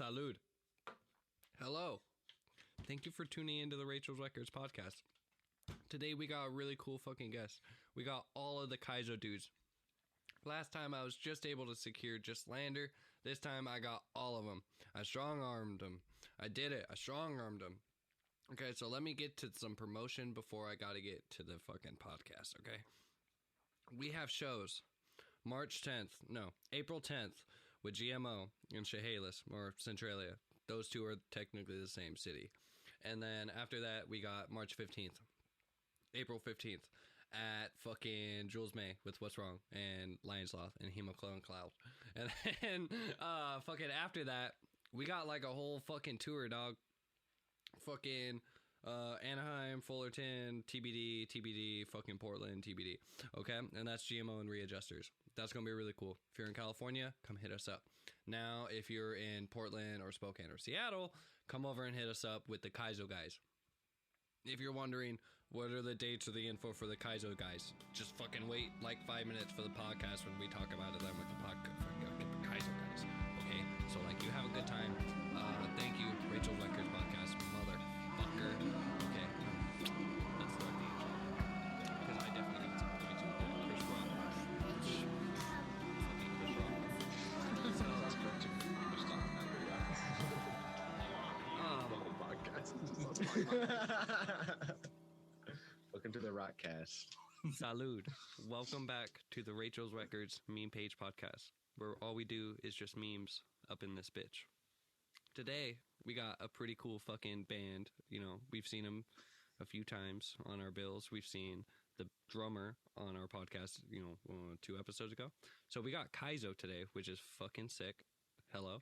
Salud. Hello. Thank you for tuning into the Rachel's Records podcast. Today we got a really cool fucking guest. We got all of the Kaizo dudes. Last time I was just able to secure just Lander. This time I got all of them. I strong-armed them. I did it. I strong-armed them. Okay, so let me get to some promotion before I gotta get to the fucking podcast, okay? We have shows April 10th with GMO in Chehalis or Centralia. Those two are technically the same city. And then after that, we got March 15th, April 15th at fucking Jules May with What's Wrong and Lion Sloth and Hemoclone Cloud. And then fucking after that, we got like a whole fucking tour, dog. Fucking Anaheim, Fullerton, TBD, fucking Portland, TBD. Okay, and that's GMO and Readjusters. That's gonna be really cool. If you're in California, come hit us up. Now, if you're in Portland or Spokane or Seattle, come over and hit us up with the Kaizo guys. If you're wondering what are the dates or the info for the Kaizo guys, just fucking wait like 5 minutes for the podcast when we talk about it then with the podcast. The Kaizo guys. Okay, so like you have a good time. Thank you, Rachel's Records podcast, motherfucker. Okay, let's start the intro because I definitely got some points with that. Chris Rock. Fucking Chris Rock. Welcome to the Rockcast. Salud. Welcome back to the Rachel's Records meme page podcast, where all we do is just memes up in this bitch. Today, we got a pretty cool fucking band. You know, we've seen them a few times on our bills. We've seen the drummer on our podcast, 2 episodes ago. So we got Kaizo today, which is fucking sick. Hello.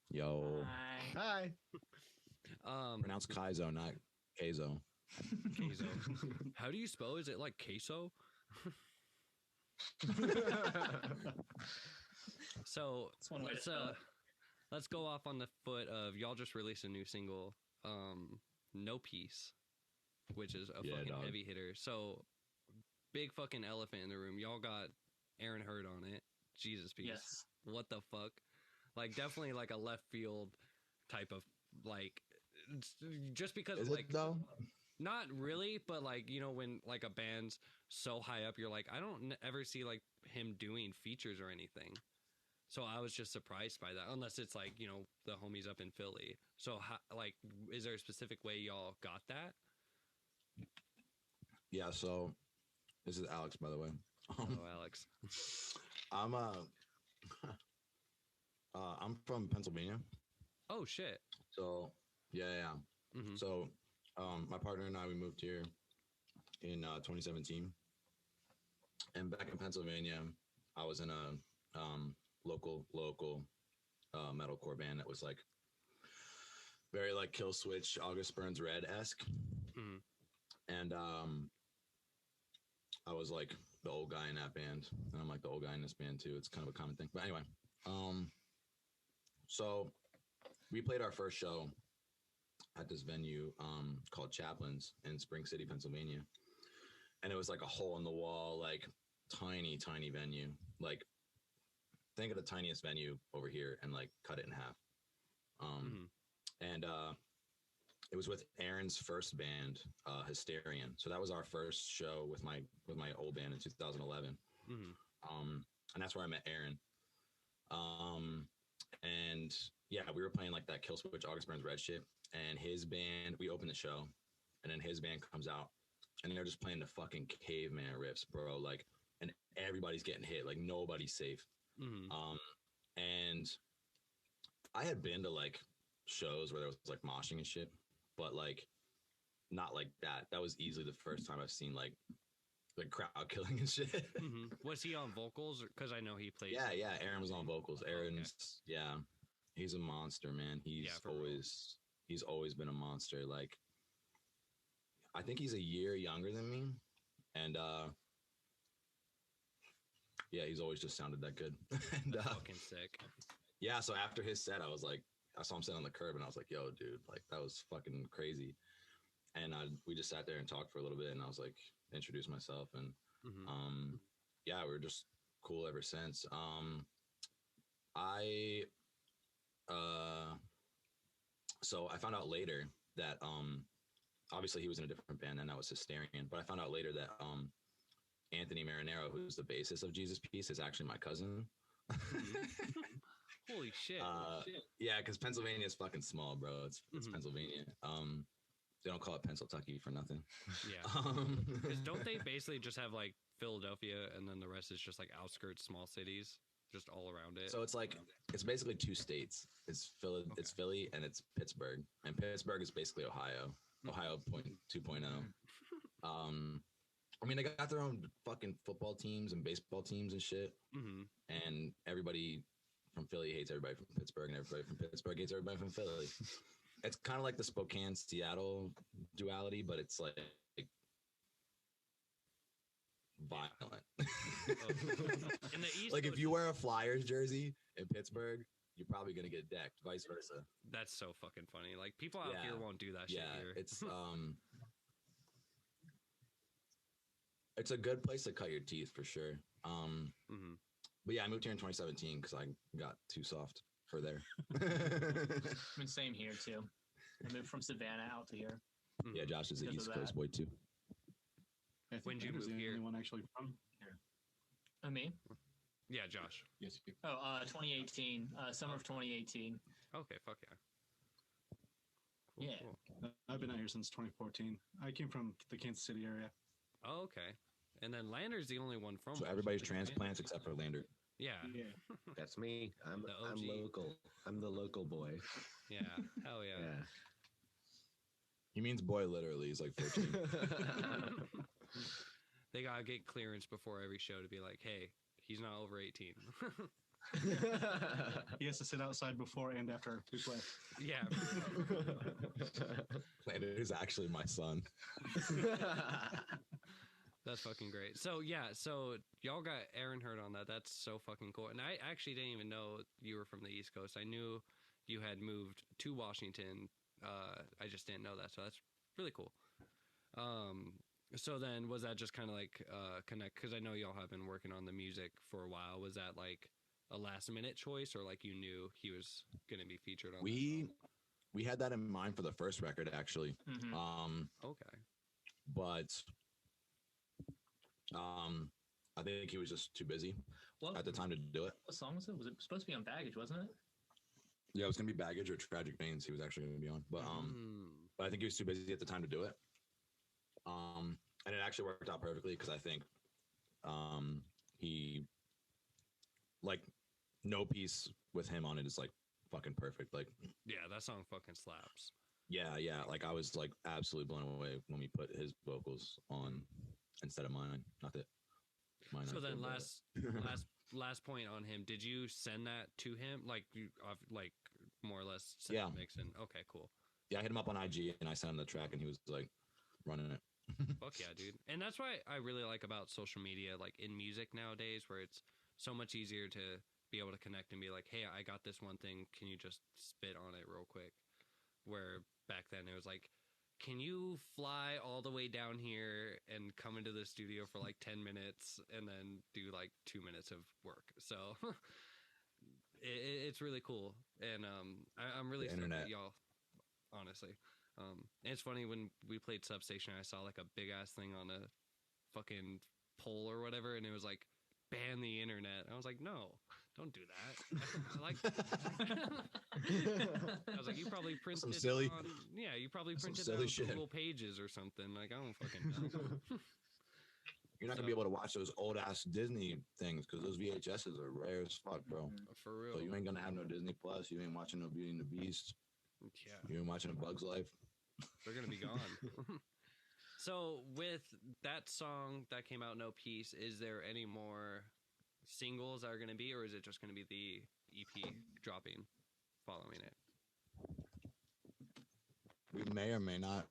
Yo. Hi. Pronounce Kaizo, not Kaizo. Kaizo. How do you spell? Is it like queso? So let's go off on the foot of y'all just released a new single, No Peace, which is a fucking heavy hitter. So big fucking elephant in the room. Y'all got Aaron Hurd on it. Jesus Peace. Yes. What the fuck? Like definitely like a left field type of like just because Is like it though? Not really, but like, when like a band's so high up, you're like, I don't ever see like him doing features or anything. So I was just surprised by that, unless it's like, the homies up in Philly. So is there a specific way y'all got that? Yeah, so this is Alex, by the way. Oh, Alex. I'm from Pennsylvania. Oh, shit. So, yeah. Mm-hmm. So, my partner and I, we moved here in 2017. And back in Pennsylvania, I was in a local metalcore band that was like very like Kill Switch, August Burns Red-esque. Mm-hmm. And I was like the old guy in that band, and I'm like the old guy in this band too. It's kind of a common thing. But anyway, so we played our first show at this venue called Chaplin's in Spring City, Pennsylvania. And it was like a hole in the wall, like tiny venue. Like think of the tiniest venue over here and like cut it in half. And it was with Aaron's first band, Hysterian. So that was our first show with my old band in 2011. Mm-hmm. And that's where I met Aaron. And yeah, we were playing like that Kill Switch, August Burns Red shit. And his band, we opened the show, and then his band comes out, and they're just playing the fucking caveman riffs, bro. Like, and everybody's getting hit. Like, nobody's safe. Mm-hmm. And I had been to like shows where there was like moshing and shit, but like not like that. That was easily the first time I've seen like crowd killing and shit. Mm-hmm. Was he on vocals? Because I know he played. Yeah. Aaron was on vocals. Aaron's, yeah, he's a monster, man. He's always been a monster. Like, I think he's a year younger than me, and yeah, he's always just sounded that good. And, that's fucking sick. Yeah, so after his set, I saw him sitting on the curb, and I was like, yo, dude, like, that was fucking crazy. And we just sat there and talked for a little bit, and I was like, introduced myself, and yeah, we were just cool ever since. I So I found out later that obviously he was in a different band and that was Hysterian, but I found out later that Anthony Marinero, who's the bassist of Jesus Piece, is actually my cousin. Holy shit. Yeah, because Pennsylvania is fucking small, bro. It's Pennsylvania. They don't call it Pennsylvania for nothing. Yeah. 'Cause don't they basically just have like Philadelphia and then the rest is just like outskirts, small cities, just all around it? So it's like it's basically two states. It's Philly and it's Pittsburgh. And Pittsburgh is basically Ohio. Ohio 2.0. I mean, they got their own fucking football teams and baseball teams and shit. And everybody from Philly hates everybody from Pittsburgh, and everybody from Pittsburgh hates everybody from Philly. It's kind of like the Spokane Seattle duality, but it's like violent. In the East like Coast, if you wear a Flyers jersey in Pittsburgh, you're probably gonna get decked. Vice versa. that's so fucking funny. Like people out here won't do that shit here. It's a good place to cut your teeth for sure. But yeah, I moved here in 2017 because I got too soft for there. I mean, same here too. I moved from Savannah out to here. Yeah, Josh is an Because East of Coast that. boy too. I think When'd you Andrew's move the here? only one actually from here. Oh, me? Yeah, Josh. Yes, you. 2018. Summer of 2018. Okay, fuck yeah. Cool, Yeah. cool. I've been out here since 2014. I came from the Kansas City area. Oh, okay. And then Lander's the only one from So everybody's Washington, right? transplants except for Lander. Yeah. Yeah. That's me. I'm The OG. local. I'm the local boy. Yeah. Hell yeah. Yeah. He means boy literally. He's like 14. They gotta get clearance before every show to be like, hey, he's not over 18. He has to sit outside before and after we play. Yeah. Lander is actually my son. That's fucking great. So yeah, so y'all got Aaron Hurt on that. That's so fucking cool. And I actually didn't even know you were from the East Coast. I knew you had moved to Washington. I just didn't know that. So that's really cool. So then was that just kind of like connect? Because I know y'all have been working on the music for a while. Was that like a last minute choice, or like you knew he was going to be featured on? We had that in mind for the first record actually. Okay. But I think he was just too busy at the time to do it. What song was it? Was it supposed to be on Baggage, wasn't it? Yeah, it was gonna be Baggage or Tragic Veins. He was actually gonna be on, but I think he was too busy at the time to do it. And it actually worked out perfectly because I think he like No Peace with him on it is like fucking perfect. Like Yeah, that song fucking slaps. yeah. Like I was like absolutely blown away when we put his vocals on instead of mine. Not that mine. So are then good, but- last point on him. Did you send that to him? Like you like more or less sent Yeah. the mix in? Okay, cool. Yeah, I hit him up on IG and I sent him the track and he was like running it. Fuck yeah, dude. And that's why I really like about social media, like in music nowadays, where it's so much easier to be able to connect and be like, hey, I got this one thing. Can you just spit on it real quick? Where back then it was like, can you fly all the way down here and come into the studio for like 10 minutes and then do like 2 minutes of work? So it's really cool. And I'm really The stoked internet. that y'all, honestly. And it's funny when we played Substation, I saw like a big ass thing on a fucking pole or whatever, and it was like, ban the internet. I was like, no, don't do that. I like I was like, you probably printed Some it silly- on, yeah, you probably some printed it silly on shit. Google Pages or something. Like, I don't fucking know. You're not gonna be able to watch those old ass Disney things because those VHSs are rare as fuck, bro. For real. So you ain't gonna have no Disney Plus. You ain't watching no Beauty and the Beast. Yeah, You ain't watching a Bug's Life. they're gonna be gone. So with that song that came out, No Peace, is there any more singles that are gonna be, or is it just gonna be the EP dropping following it? We may or may not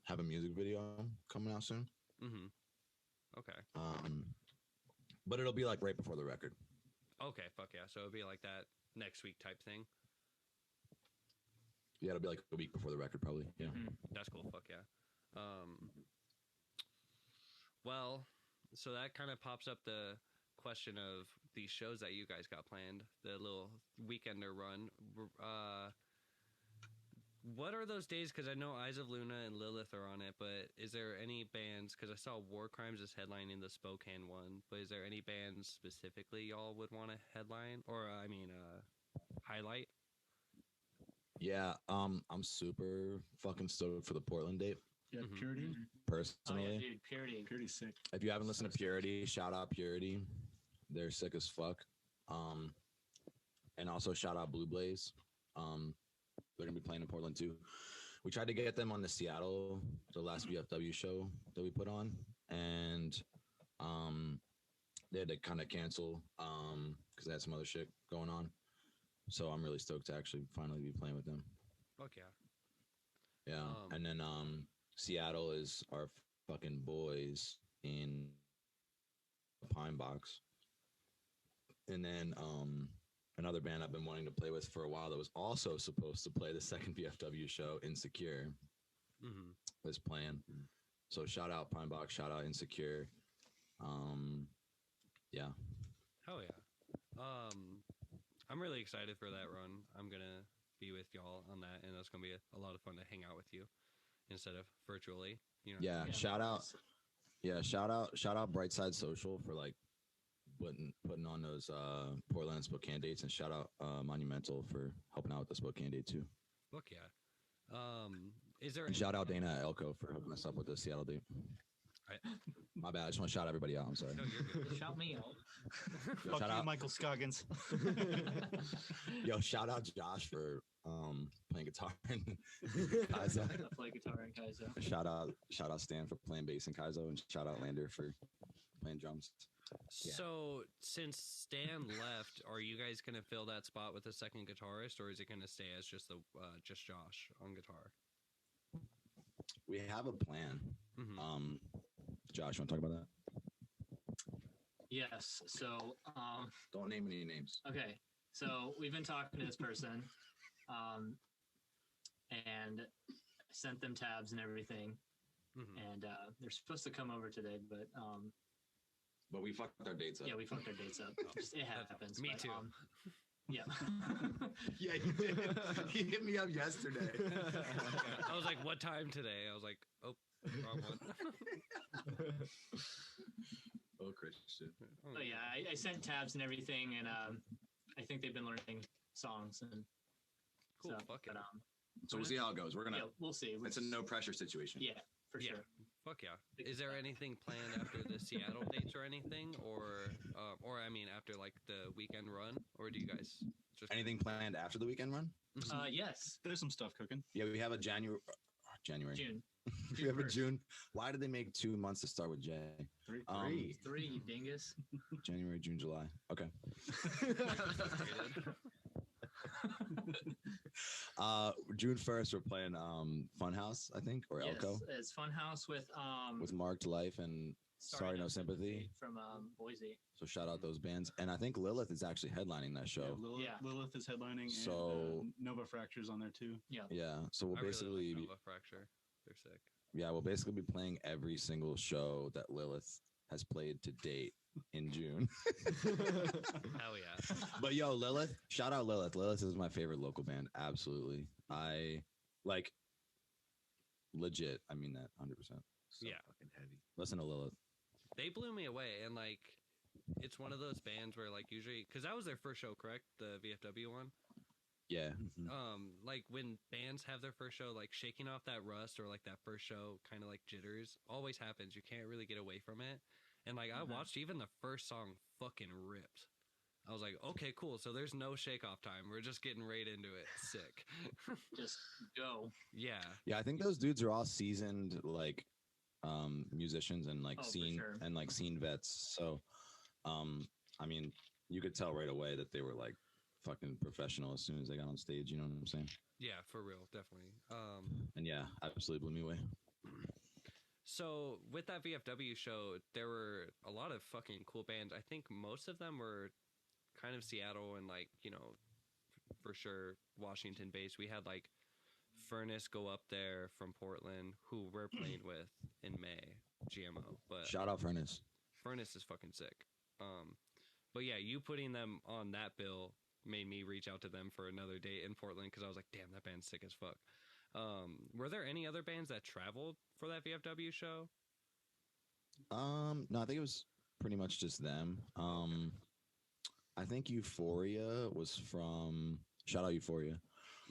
have a music video coming out soon. Mm-hmm. Okay. But it'll be like right before the record. Okay, fuck yeah. So it'll be like that next week type thing. Yeah, it'll be like a week before the record, probably. Yeah. That's cool. Fuck yeah. Well, so that kind of pops up the question of these shows that you guys got planned, the little weekender run. What are those days? Because I know Eyes of Luna and Lilith are on it, but is there any bands? Because I saw War Crimes is headlining the Spokane one, but is there any bands specifically y'all would want to headline or highlight? Yeah, I'm super fucking stoked for the Portland date. Yeah, Mhm. Purity. Oh Personally, yeah, dude, Purity. Purity's sick. if you haven't listened to Purity, shout out Purity. They're sick as fuck. And also shout out Blue Blaze. They're gonna be playing in Portland too. We tried to get them on the last VFW show that we put on, and they had to kind of cancel because they had some other shit going on. So I'm really stoked to actually finally be playing with them. Fuck yeah. Yeah, and then Seattle is our fucking boys in Pine Box, and then another band I've been wanting to play with for a while that was also supposed to play the second VFW show, Insecure, is playing. So shout out Pine Box, shout out Insecure. Yeah. Hell yeah. I'm really excited for that run. I'm gonna be with y'all on that, and that's gonna be a lot of fun to hang out with you instead of virtually. You know. Yeah, shout out Brightside Social for like putting on those Portland and Spokane dates, and shout out Monumental for helping out with the Spokane date too. Fuck yeah. Is there And shout out Dana at Elko for hooking us up with the Seattle date. My bad. I just want to shout everybody out. I'm sorry. No, you're good. Shout me out. Yo, Fuck shout you, out, Michael Scoggins. yo, shout out Josh for playing guitar in Kaizo. I play guitar in Kaizo. Shout out Stan for playing bass in Kaizo, and shout out Lander for playing drums. Yeah. So since Stan left, are you guys gonna fill that spot with a second guitarist, or is it gonna stay as just just Josh on guitar? We have a plan. Mhm. Josh, you want to talk about that? Yes. So, Don't name any names. okay. So we've been talking to this person, and I sent them tabs and everything, Mhm. and they're supposed to come over today, but But we fucked our dates up. yeah, we fucked our dates up. Just, it happens. Me but, too. Yeah. Yeah, he did. He hit me up yesterday. I was like, "What time today?" I was like, "Oh, wrong one." Oh, Christian. But yeah, I sent tabs and everything, and I think they've been learning songs and Cool. stuff. Fuck it. But, So we'll see how it goes. We're gonna. yeah, we'll see. It's a no pressure situation. Yeah, for Yeah. sure. Fuck yeah. Is there anything planned after the Seattle dates or anything, or I mean after like the weekend run, or do you guys just Anything planned after the weekend run? Yes, There's some stuff cooking. Yeah, we have a January. June. We have a 1st. June. Why did they make 2 months to start with J? Three. Three, you dingus. January, June, July. Okay. June 1st, we're playing Funhouse, I think, or Yes, Elko, it's Funhouse with Marked Life and Sorry No Sympathy. from Boise. So shout out those bands. And I think Lilith is actually headlining that show. Yeah. Lilith is headlining, So- and Nova Fracture's on there too. Yeah. So we'll I really basically like be, Nova Fracture. They're sick. yeah, we'll basically be playing every single show that Lilith has played to date in June. Hell yeah. But yo, Lilith, shout out Lilith. Lilith is my favorite local band. Absolutely. I like legit. I mean that 100%. Yeah. Fucking heavy. Listen to Lilith. They blew me away, and like, it's one of those bands where like usually, because that was their first show, correct? The VFW one. Yeah. Like when bands have their first show, like shaking off that rust or like that first show, kind of like jitters, always happens. You can't really get away from it. And like I watched even the first song, fucking ripped. I was like, okay, cool. So there's no shake off time. We're just getting right into it. Sick. Just go. Yeah. Yeah, I think those dudes are all seasoned like musicians and like Oh, for scene sure. and like scene vets. So I mean, you could tell right away that they were like fucking professional as soon as they got on stage, you know what I'm saying? Yeah, for real, definitely. And yeah, absolutely blew me away. So with that VFW show, there were a lot of fucking cool bands. I think most of them were kind of Seattle and like, you know, for sure Washington based. We had like Furnace go up there from Portland, who we're playing with in May, GMO. But Shout out Furnace. Furnace is fucking sick. But yeah, you putting them on that bill made me reach out to them for another date in Portland because I was like, damn, that band's sick as fuck. Were there any other bands that traveled for that VFW show? No, I think it was pretty much just them. I think Euphoria was from shout out Euphoria.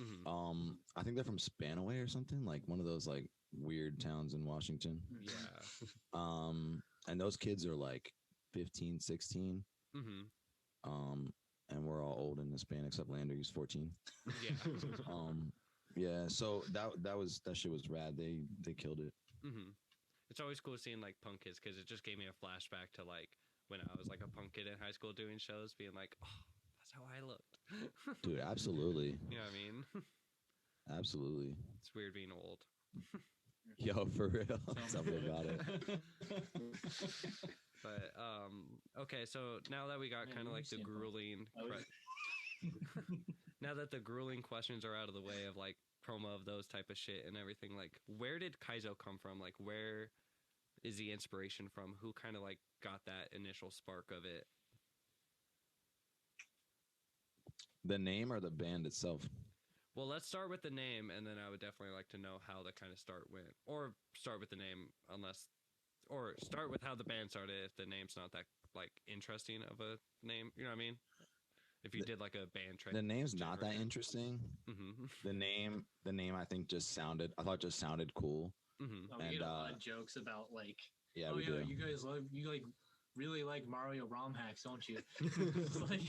Mm-hmm. I think they're from Spanaway or something, like one of those like weird towns in Washington. Yeah. And those kids are like 15, 16. Mm-hmm. And we're all old in this band except Lander, he's 14. Yeah. Yeah, so that shit was rad. They killed it. Mm-hmm. It's always cool seeing like punk kids because it just gave me a flashback to like when I was like a punk kid in high school doing shows, being like, oh, that's how I looked. Dude, absolutely. You know what I mean? Absolutely. It's weird being old. Yo, for real. Tell me about it. But okay, so now that we got kind of like the grueling now that the grueling questions are out of the way of like promo of those type of shit and everything, like where did Kaizo come from? Like where is the inspiration from? Who kind of like got that initial spark of it? The name or the band itself? Well, let's start with the name, and then I would definitely like to know how the kind of start went. Or start with the name, or start with how the band started if the name's not that like interesting of a name. You know what I mean? If you did like a band track. The name's not that interesting. Mm-hmm. The name I think just sounded cool. Mm-hmm. We get a lot of jokes about like, Yeah, oh we yeah, do. you guys really like Mario ROM hacks, don't you? It's like,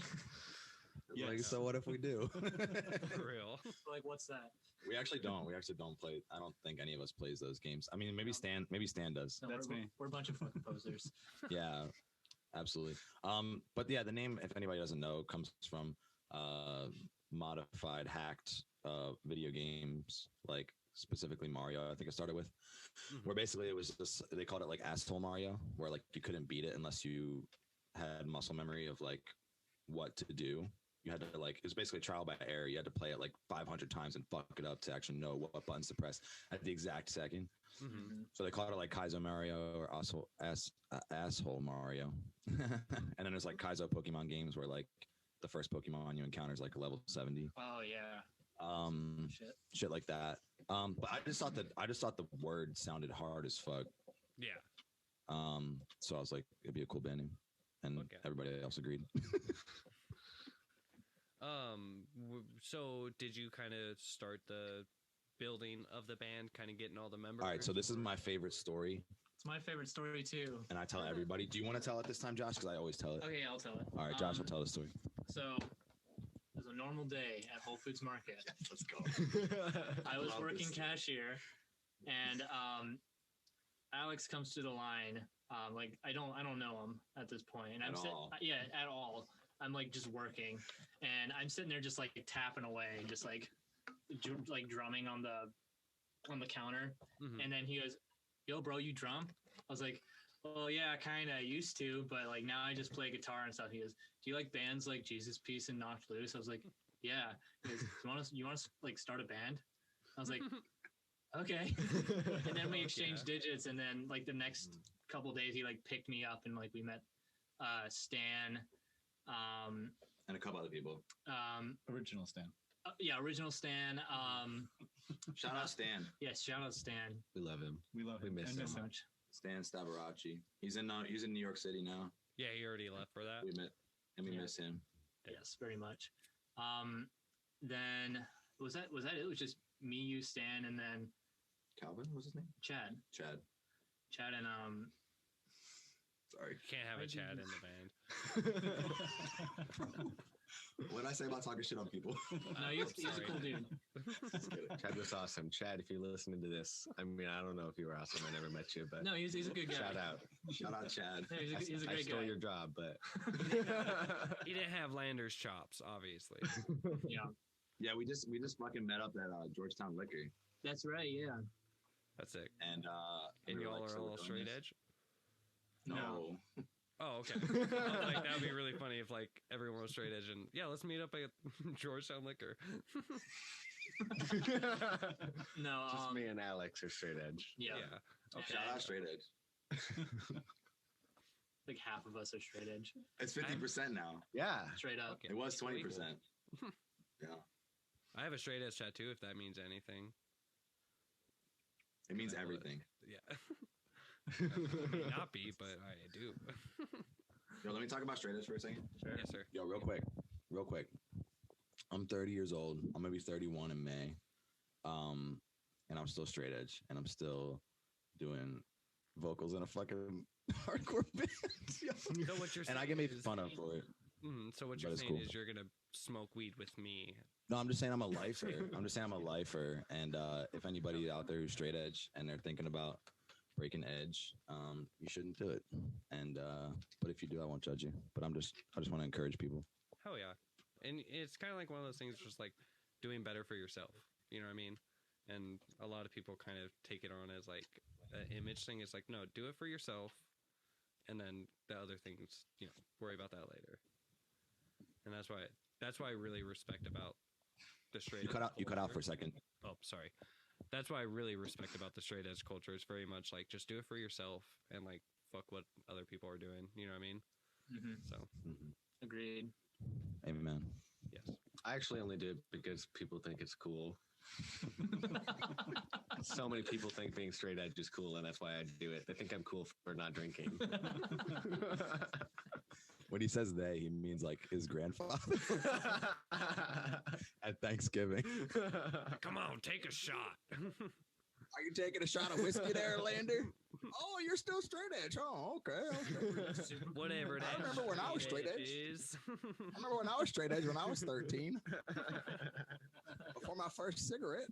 Yeah. Like, so what if we do? For real. like, what's that? We actually don't play. I don't think any of us plays those games. I mean, maybe Stan does. No, That's me. We're a bunch of fucking posers. Yeah, absolutely. But yeah, the name, if anybody doesn't know, comes from modified, hacked video games, like specifically Mario. I think it started with, where basically it was just they called it like asshole Mario, where like you couldn't beat it unless you had muscle memory of like what to do. You had to like, it was basically trial by error. You had to play it like 500 times and fuck it up to actually know what buttons to press at the exact second. Mm-hmm. So they called it like Kaizo Mario or asshole Mario. And then there's like Kaizo Pokemon games where like the first Pokemon you encounter is like a level 70. Oh yeah. Shit like that. But I just thought the word sounded hard as fuck. Yeah. So I was like, it'd be a cool band name, and everybody else agreed. So did you kind of start the building of the band, kind of getting all the members? All right, so this is my favorite story, It's my favorite story too. and I tell everybody. Do you want to tell it this time, Josh? Because I always tell it. Okay, I'll tell it. All right, Josh will tell the story. So it was a normal day at Whole Foods Market. Let's go. I was Love working this. cashier, and Alex comes to the line. Like I don't know him at this point, and At all. Yeah, at all. I'm like just working, and I'm sitting there just like tapping away, just like drumming on the counter. Mhm. And then he goes, "Yo, bro, you drum?" I was like, "Oh yeah, I kind of used to, but like now I just play guitar and stuff." He goes, "Do you like bands like Jesus Piece and Knocked Loose?" I was like, "Yeah." He goes, you want to like start a band?" I was like, "Okay." And then we exchanged digits, and then like the next couple days he like picked me up, and like we met Stan, And a couple other people. Original Stan. yeah, original Stan. Shout out Stan. Yes, shout out Stan. We love him. We love We him. miss And him. So much. Stan Stavarachi. He's in New York City now. Yeah, he already left for that. We met, and we Yeah. miss him. Yes, very much. Then was that it? It was just me, you, Stan, and then Calvin, what's his name? Chad. Chad. And Sorry. Can't have a Chad in the band. What did I say about talking shit on people? no, he's a sorry. cool dude. Chad was awesome. Chad, if you're listening to this, I mean, I don't know if you were awesome. I never met you, but No, he's a good guy. shout out. Shout out Chad. Yeah, he's a I great stole guy. your job, but He didn't have Lander's chops, obviously. Yeah, Yeah, we just fucking met up at Georgetown Liquor, that's right. Yeah. That's it. and And we were y'all like, are so all we're doing straight this. edge? No. Oh, okay. Like, that would be really funny if, like, everyone was straight edge and, yeah, let's meet up at Georgetown Liquor. No. just me and Alex are straight edge. Yeah. Yeah. Shout out straight edge. like half of us are straight edge. It's 50% now. Yeah. Straight up. Okay. It was Equal, 20%. equal. Yeah. I have a straight edge tattoo, if that means anything. It means I will- everything. Yeah. It may not be, but I do. Yo, let me talk about straight edge for a second. Sure. Yes, sir. Yo, real quick. I'm 30 years old. I'm gonna be 31 in May. And I'm still straight edge, and I'm still doing vocals in a fucking hardcore band. So what you're And I saying get made is- fun of for it. So what But you're it's saying cool. is you're gonna smoke weed with me. No, I'm just saying I'm a lifer. And if anybody out there who's straight edge and they're thinking about breaking edge, you shouldn't do it. And but if you do, I won't judge you. But I just want to encourage people. Hell yeah. And it's kind of like one of those things, just like doing better for yourself. You know what I mean? And a lot of people kind of take it on as like an image thing. It's like, no, do it for yourself. And then the other things, worry about that later. And that's why I really respect about the straight You edge cut out culture. for a second. Oh, sorry. That's why I really respect about the straight edge culture. It's very much like just do it for yourself and like fuck what other people are doing. You know what I mean? Mm-hmm. So, Agreed. Amen. yes. I actually only do it because people think it's cool. So many people think being straight edge is cool, and that's why I do it. They think I'm cool for not drinking. When he says they, he means like his grandfather at Thanksgiving. Come on, take a shot. Are you taking a shot of whiskey there, Lander? Oh, you're still straight edge. Oh, okay. Whatever that I remember when I was straight edge. is. I remember when I was straight edge when I was 13. Before my first cigarette.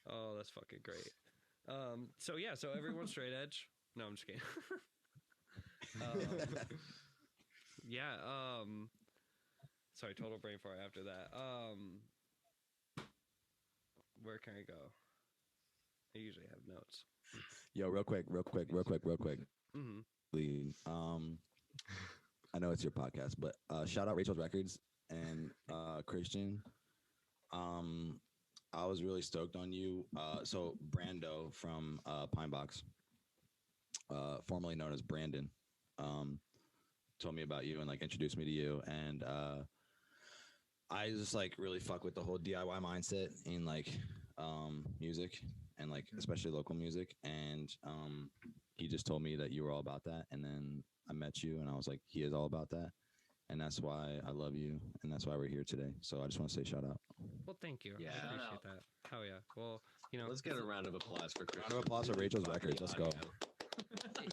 Oh, that's fucking great. So everyone's straight edge. No, I'm just kidding. Yeah. Sorry, total brain fart after that. Where can I go? I usually have notes. Yo, real quick. Mm-hmm. I know it's your podcast, but shout out Rachel's Records and Christian. I was really stoked on you. So Brando from Pine Box, formerly known as Brandon, told me about you and like introduced me to you, and I just like really fuck with the whole DIY mindset in like music and like especially local music, and he just told me that you were all about that, and then I met you and I was like, he is all about that, and that's why I love you, and that's why we're here today. So I just want to say shout out. Well, thank you. Yeah. I Shout appreciate out. that. Hell yeah. Well, Let's get a round of applause for Chris. Round of applause for Rachel's Records. Let's go.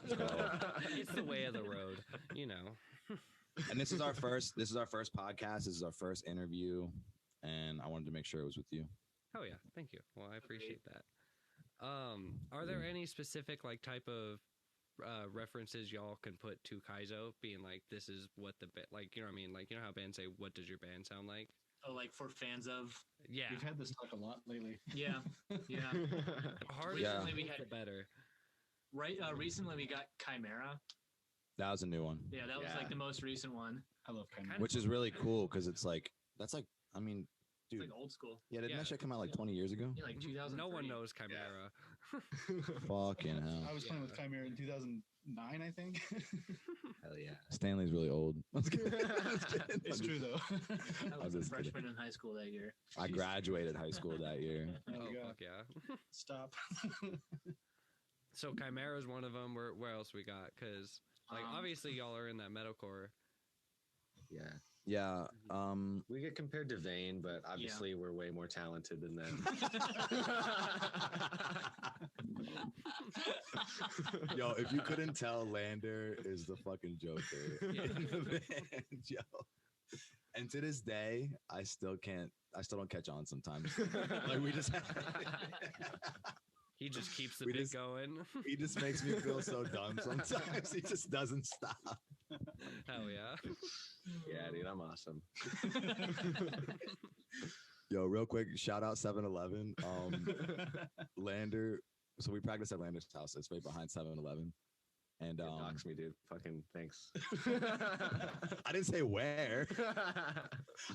It's the way of the road, you know. And this is our first podcast. This is our first interview, and I wanted to make sure it was with you. Hell yeah. Thank you. Well, I appreciate that. Are there any specific like type of references y'all can put to Kaizo, being like, this is what the band, like, you know what I mean? Like, you know how bands say, what does your band sound like? Oh, like for fans of. Yeah. We've had this talk a lot lately. Yeah. Yeah. Harder Yeah. Recently we had the better. recently we got Chimera. That was a new one, Yeah, that was Yeah. like the most recent one. I love Chimera. which is really cool because it's like that's like I mean, It's dude, like old school. yeah, didn't Yeah. that shit come out like 20 years ago? Yeah, like 2000. No one knows Chimera. Fucking hell, I was playing with Chimera in 2009, I think. Hell yeah. Stanley's really old. Let's get, let's get it. It's true though. I was a just kidding. freshman in high school that year. I graduated high school that year. There Oh, we go. fuck yeah. Stop. So Chimera is one of them. Where else we got? Because, like, obviously y'all are in that metalcore. Yeah. Yeah. We get compared to Vane, but obviously we're way more talented than them. Yo, if you couldn't tell, Lander is the fucking Joker in the band, yo. And to this day, I still don't catch on sometimes. Like we just He just keeps the We bit just- going. he just makes me feel so dumb sometimes. He just doesn't stop. Hell yeah. Yeah, dude, I'm awesome. Yo, real quick, shout out 7-Eleven. Lander. So we practice at Lander's house. It's right behind 7-Eleven. And You dox me, dude. Fucking thanks. I didn't say where.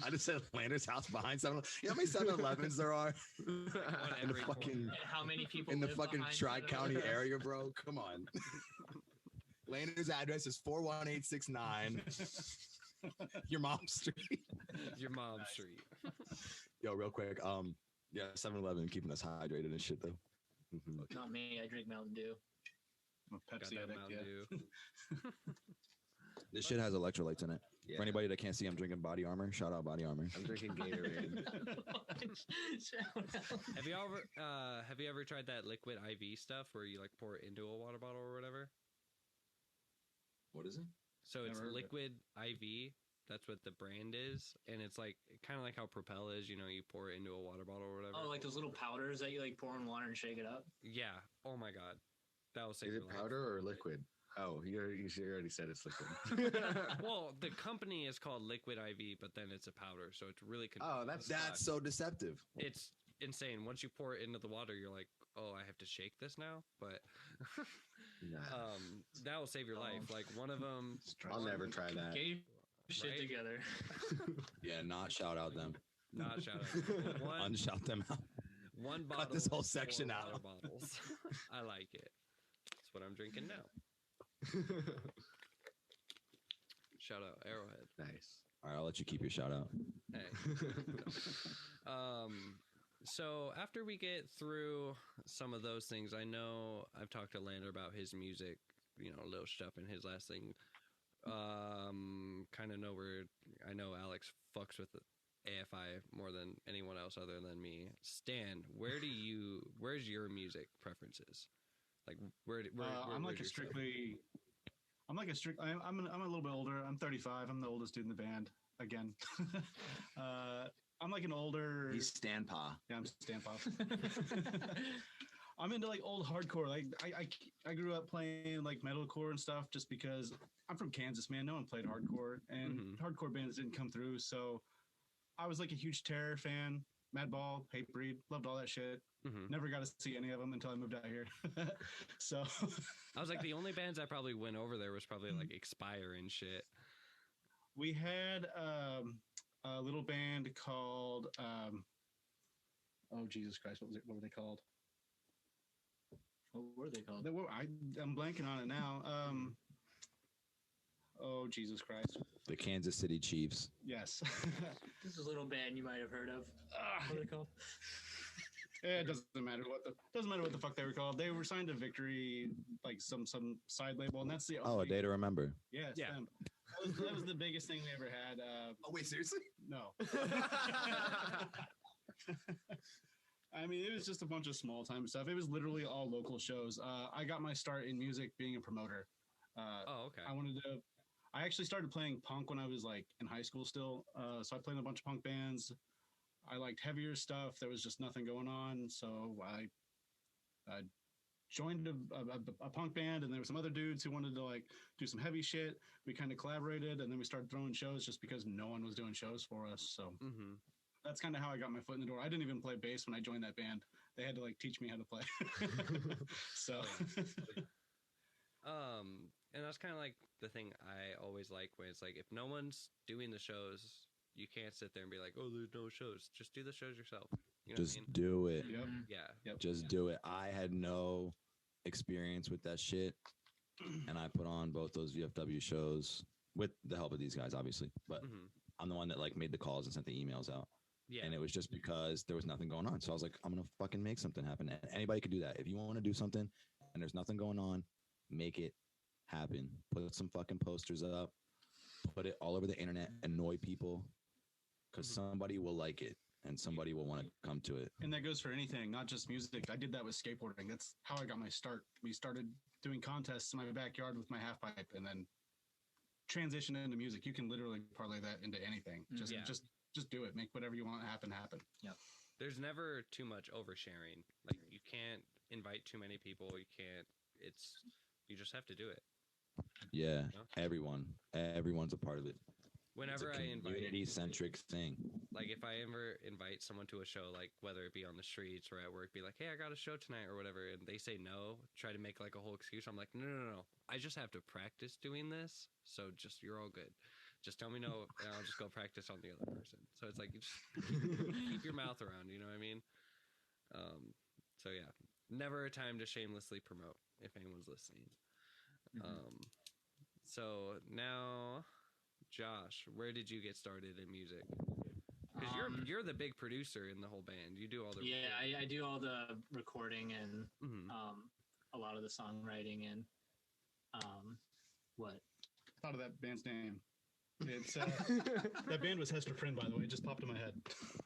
I just said Lander's house behind 7-Eleven. You know how many 7-Elevens there are in the every fucking And how many people in the live fucking behind Tri-County 7-Eleven? area, bro? Come on. Lander's address is 41869 your mom's street. Your mom's street. Yo, real quick. Yeah, 7-Eleven keeping us hydrated and shit though. Not me. I drink Mountain Dew. I'm a Pepsi Goddamn addict, Mountain yeah. Dew. This shit has electrolytes in it. Yeah. For anybody that can't see, I'm drinking Body Armor. Shout out Body Armor. I'm drinking Gatorade. Have you ever tried that liquid IV stuff where you like pour it into a water bottle or whatever? What is it? So it's Never heard of it. liquid IV. That's what the brand is, and it's like kind of like how Propel is. You know, you pour it into a water bottle or whatever. Oh, like those little powders that you like pour in water and shake it up. Yeah. Oh my god, that will save Is your it life. powder or liquid? Oh, you already said it's liquid. Well, the company is called Liquid IV, but then it's a powder, so it's really Oh, That's so deceptive. it's insane. Once you pour it into the water, you're like, oh, I have to shake this now. But Nah, that will save your life. Like one of them. I'll never try that. Get your shit Right? together. Yeah, not shout out them. Not shout out. One Unshout them out. bottle. Cut this whole of section 4 out. water bottles. I like it. That's what I'm drinking now. Shout out Arrowhead. Nice. All right, I'll let you keep your shout out. Hey. So after we get through some of those things, I know I've talked to Lander about his music, you know, little stuff in his last thing. Kind of know where I know Alex fucks with AFI more than anyone else other than me. Stan, where's your music preferences? Like I'm like where's a your strictly. I'm like a strict. I'm a little bit older. I'm 35. I'm the oldest dude in the band again. I'm like an older. He's Stan Pa. Yeah, I'm Stan Pop. I'm into like old hardcore. Like I grew up playing like metalcore and stuff just because I'm from Kansas, man. No one played hardcore, and hardcore bands didn't come through. So I was like a huge Terror fan, Madball, Hatebreed, loved all that shit. Mhm. Never got to see any of them until I moved out here. So I was like, the only bands I probably went over there was probably like Expire and shit. we had a little band called oh Jesus Christ, what were they called? What were they called? I'm blanking on it now. Oh Jesus Christ. The Kansas City Chiefs. Yes. This is a little band you might have heard of. What are they called? It doesn't matter what the fuck they were called. They were signed to Victory, like some side label, and that's the Oh, A Day to Remember. yes, Yeah. them. That was the biggest thing we ever had. Oh, wait, seriously? No. I mean, it was just a bunch of small time stuff. It was literally all local shows. I got my start in music being a promoter. Oh, okay. I actually started playing punk when I was like in high school still. So I played in a bunch of punk bands. I liked heavier stuff. There was just nothing going on. So I joined a punk band, and there were some other dudes who wanted to like do some heavy shit. We kind of collaborated, and then we started throwing shows just because no one was doing shows for us. So that's kind of how I got my foot in the door. I didn't even play bass when I joined that band. They had to like teach me how to play. So and that's kind of like the thing I always like when it's like, if no one's doing the shows, you can't sit there and be like, oh, there's no shows. Just do the shows yourself. You know Just what I mean? do it. yep. Yeah. Just do it. I had no experience with that shit, and I put on both those VFW shows with the help of these guys, obviously. But I'm the one that like made the calls and sent the emails out. Yeah. And it was just because there was nothing going on. So I was like, I'm gonna fucking make something happen. And anybody could do that. If you want to do something and there's nothing going on, make it happen. Put some fucking posters up. Put it all over the internet. Annoy people, because somebody will like it and somebody will want to come to it. And that goes for anything, not just music. I did that with skateboarding. That's how I got my start. We started doing contests in my backyard with my half pipe, and then transitioned into music. You can literally parlay that into anything. Just do it. Make whatever you want happen. There's never too much oversharing. Like, you can't invite too many people. You just have to do it. Yeah, No? everyone's a part of it. Whenever it's I a invite, community-centric thing. like if I ever invite someone to a show, like whether it be on the streets or at work, be like, hey, I got a show tonight or whatever, and they say no, try to make like a whole excuse. I'm like, no. I just have to practice doing this. So just, you're all good. Just tell me no, and I'll just go practice on the other person. So it's like, you just keep your mouth around, you know what I mean? So yeah, never a time to shamelessly promote if anyone's listening. So now, Josh, where did you get started in music? Because you're the big producer in the whole band. You do all the I do all the recording and a lot of the songwriting and what? I thought of that band's name. It's that band was Hester Prynne, by the way. It just popped in my head.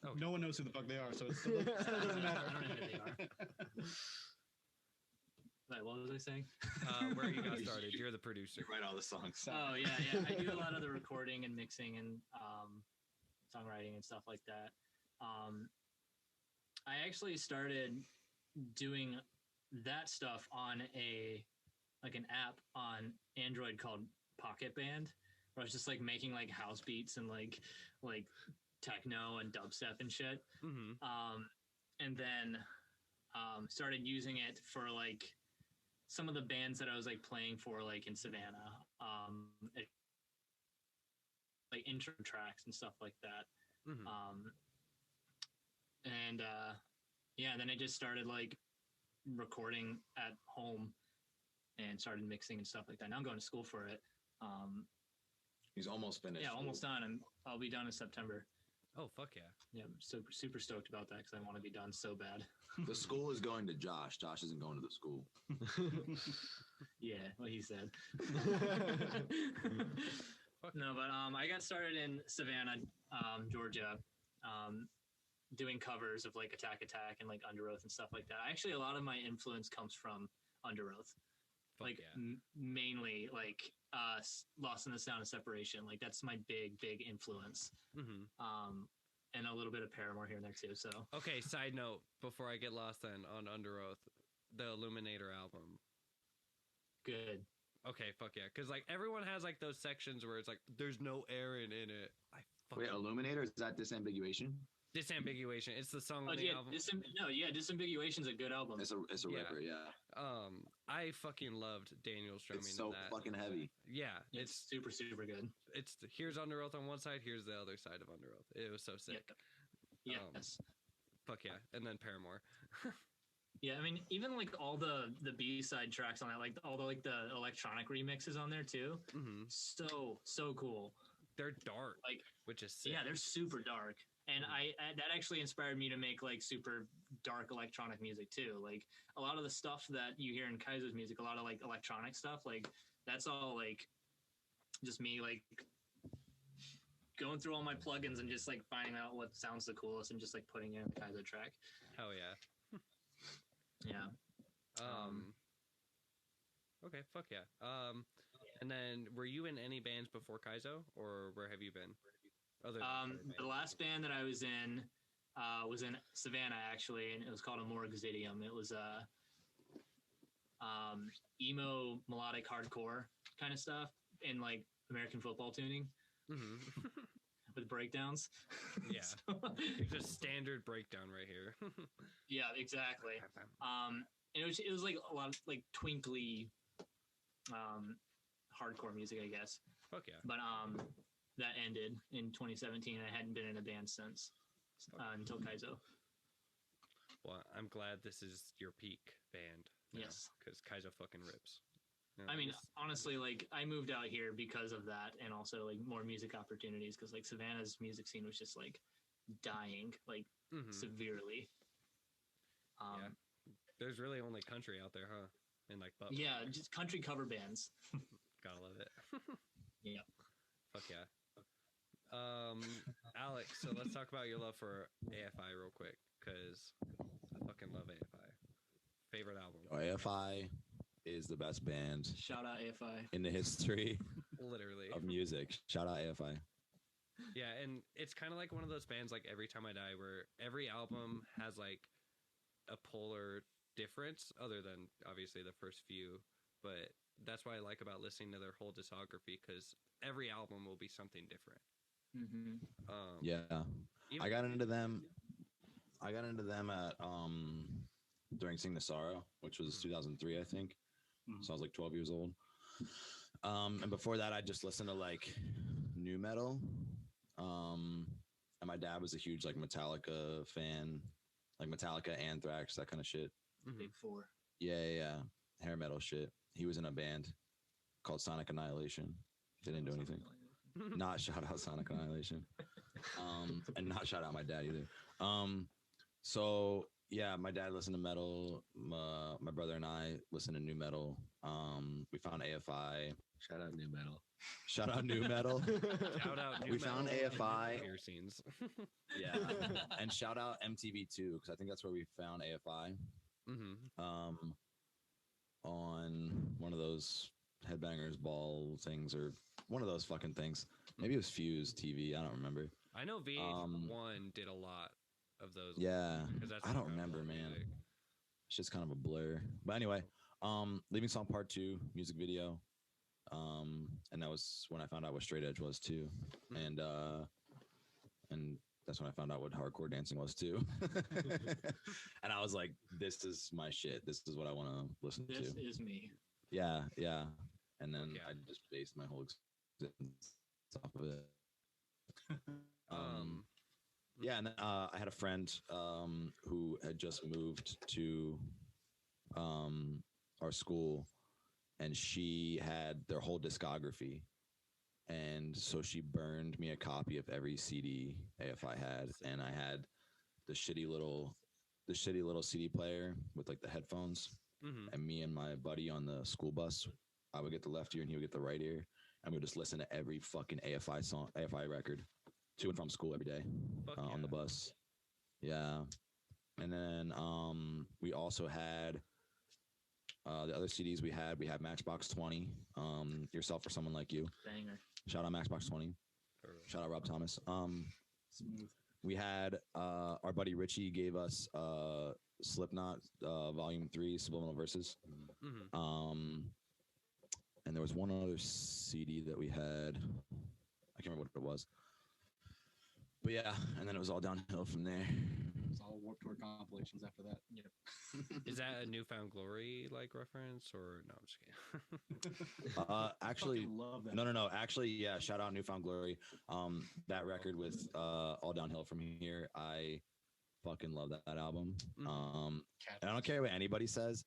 Okay. No one knows who the fuck they are, so it still doesn't matter. I don't know who they are. Wait, what was I saying? Where you got started? You're the producer. You write all the songs. Oh yeah. I do a lot of the recording and mixing and songwriting and stuff like that. I actually started doing that stuff on an app on Android called Pocket Band, where I was just like making like house beats and like techno and dubstep and shit. And then started using it for like some of the bands that I was like playing for, like in Savannah, like intro tracks and stuff like that. And then I just started like recording at home and started mixing and stuff like that. Now I'm going to school for it. He's almost finished. Yeah, almost done. I'll be done in September. Oh, fuck yeah. Yeah, I'm super stoked about that because I want to be done so bad. The school is going to Josh. Josh isn't going to the school. Yeah, what he said. No, but I got started in Savannah, Georgia, doing covers of like Attack Attack and like Under Oath and stuff like that. Actually, a lot of my influence comes from Under Oath. Fuck like yeah. Mainly like Lost in the Sound of Separation. Like that's my big influence. And a little bit of Paramore here and there too. So okay, side note before I get lost then on Under Oath, the Illuminator album. Good. Okay, fuck yeah. Because like everyone has like those sections where it's like there's no Aaron in it. Wait, Illuminator, is that Disambiguation? Disambiguation. It's the song on the yeah, album. Disambiguation's a good album. It's a ripper, yeah. I fucking loved Daniel's drumming. It's so that. fucking heavy. Yeah, it's super good. It's here's Under Oath on one side, here's the other side of Under Oath. It was so sick. Yeah. Yes. Fuck yeah, and then Paramore. Yeah, I mean, even like all the B-side tracks on that, like all the electronic remixes on there too. So cool. They're dark, like, which is sick. Yeah, they're super dark. And I that actually inspired me to make like super dark electronic music too. Like a lot of the stuff that you hear in Kaizo's music, a lot of like electronic stuff, like that's all like just me like going through all my plugins and just like finding out what sounds the coolest and just like putting it in a Kaizo track. Hell yeah. Yeah. Okay, fuck yeah. And then were you in any bands before Kaizo, or where have you been? The last band that I was in Savannah actually, and it was called Amorgzidium. It was emo melodic hardcore kind of stuff in like American football tuning with breakdowns. Yeah, just standard breakdown right here. Yeah, exactly. It was like a lot of like twinkly hardcore music, I guess. Fuck yeah. But that ended in 2017. I hadn't been in a band since until Kaizo. Well, I'm glad this is your peak band. Yes. Because Kaizo fucking rips. I mean, honestly, like I moved out here because of that, and also like more music opportunities. Because like Savannah's music scene was just like dying, like severely. Yeah. There's really only country out there, huh? And like Buffalo. Yeah, just country cover bands. Gotta love it. Yeah. Fuck yeah. Alex, so let's talk about your love for AFI real quick, because I fucking love AFI. Favorite album? AFI is the best band. Shout out AFI. In the history literally of music. Shout out AFI. Yeah, and it's kind of like one of those bands like Every Time I Die, where every album has like a polar difference, other than obviously the first few, but that's what I like about listening to their whole discography, because every album will be something different. Yeah, I got into them at during Sing the Sorrow, which was 2003, I think. So I was like 12 years old. And before that, I just listened to like nu metal. And my dad was a huge like Metallica fan, like Metallica, Anthrax, that kind of shit. Big Four. Yeah, hair metal shit. He was in a band. called Sonic Annihilation. They didn't do anything. Not shout out Sonic Annihilation. And not shout out my dad either. So yeah, my dad listened to metal. My brother and I listened to new metal. We found AFI. Shout out new metal. Shout out new metal. Shout out new We found metal AFI. and piercings. Yeah, and shout out MTV too, because I think that's where we found AFI. On one of those Headbangers Ball things, or one of those fucking things. Maybe it was Fuse TV. I don't remember. I know VH1 did a lot of those. Yeah, 'cause that's I don't what got remember, a lot of man. music. It's just kind of a blur. But anyway, Leaving Song Part 2 music video. And that was when I found out what straight edge was too. And that's when I found out what hardcore dancing was too. And I was like, this is my shit. This is what I want to listen to. This is me. Yeah, yeah. And then Yeah. I just based my whole existence off of it. Yeah, and then I had a friend who had just moved to our school, and she had their whole discography, and so she burned me a copy of every CD AFI had, and I had the shitty little CD player with like the headphones, and me and my buddy on the school bus, I would get the left ear and he would get the right ear, and we would just listen to every fucking AFI song, AFI record, to and from school every day on the bus. Yeah. And then we also had the other CDs we had Matchbox 20, Yourself or Someone Like You. Banger. Shout out Matchbox 20. Shout out Rob Thomas. Smooth. We had our buddy Richie gave us Slipknot Volume 3 Subliminal Verses. And there was one other CD that we had. I can't remember what it was. But yeah, and then it was all downhill from there. It's all Warped Tour compilations after that. Yep. Is that a Newfound Glory like reference, or no? I'm just kidding. Actually, Fucking love that. no. Actually, yeah. Shout out Newfound Glory. That record with All Downhill From Here. I fucking love that album. And I don't care what anybody says.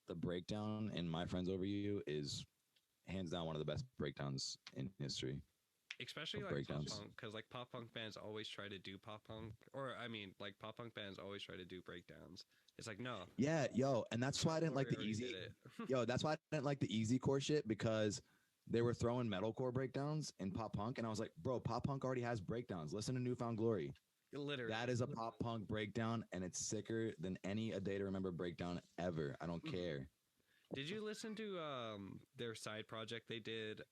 The breakdown in My Friends Over You is hands down one of the best breakdowns in history. Especially Of like pop breakdowns. punk, because like pop punk bands always try to do pop punk, or I mean, like pop punk bands always try to do breakdowns. It's like no. Yeah, yo, and that's why I didn't like the Glory already easy. did it. Yo, that's why I didn't like the easy core shit, because they were throwing metalcore breakdowns in pop punk, and I was like, bro, pop punk already has breakdowns. Listen to Newfound Glory. Literally, That is a pop punk breakdown, and it's sicker than any A Day to Remember breakdown ever. I don't care. Did you listen to their side project they did?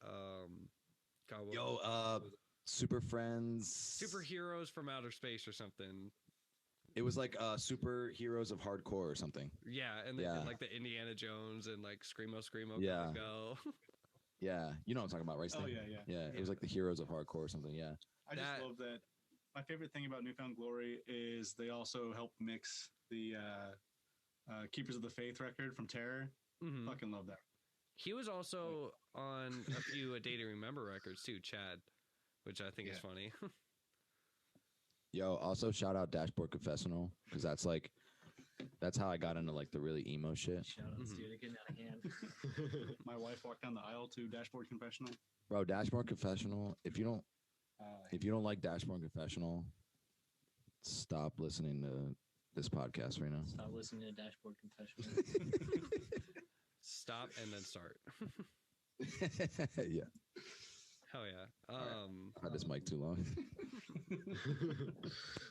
God, what Yo, was it? Super Friends. Superheroes from Outer Space or something. It was like Superheroes of Hardcore or something. Yeah, and they Yeah. did like the Indiana Jones and like Screamo, Yeah. Gotta Go. Yeah, you know what I'm talking about, right? Oh Stan? yeah. Yeah, it was like the Heroes of Hardcore or something. Yeah. I just love that. My favorite thing about Newfound Glory is they also help mix the Keepers of the Faith record from Terror. Mhm. Fucking love that. He was also on a few A Day to Remember records too, Chad, which I think is funny. Yo, also shout out Dashboard Confessional, because that's how I got into like the really emo shit. Shout out, dude, getting out of hand. My wife walked down the aisle to Dashboard Confessional. Bro, Dashboard Confessional. If you don't like Dashboard Confessional, stop listening to this podcast right now. Stop listening to Dashboard Confessional. Stop and then start. Yeah. Hell yeah. I had this mic too long.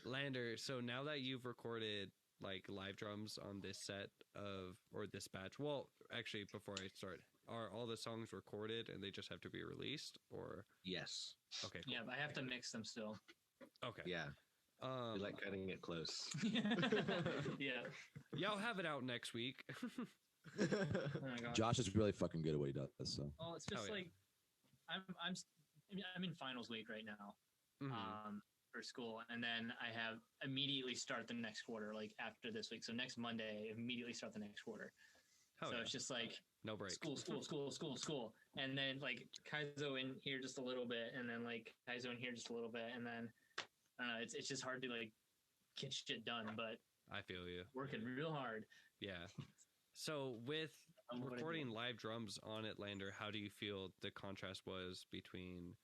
Lander, so now that you've recorded like live drums on this set or this batch, well, actually, before I start, are all the songs recorded and they just have to be released, or? Yes. Okay, cool. Yeah, but I have to mix them still. Okay. Yeah. We like cutting it close. Yeah. Y'all have it out next week. Oh my gosh. Josh is really fucking good at what he does. So Well, it's just Hell yeah. like I'm in finals week right now. Mhm. For school, and then I have immediately start the next quarter, like after this week. So next Monday, immediately start the next quarter. Hell so yeah. it's just like No break. school, and then like Kaizo in here just a little bit, and then like Kaizo in here just a little bit, and then it's just hard to like get shit done. But I feel you. working real hard. Yeah. So with recording live drums on Lander, how do you feel the contrast was between,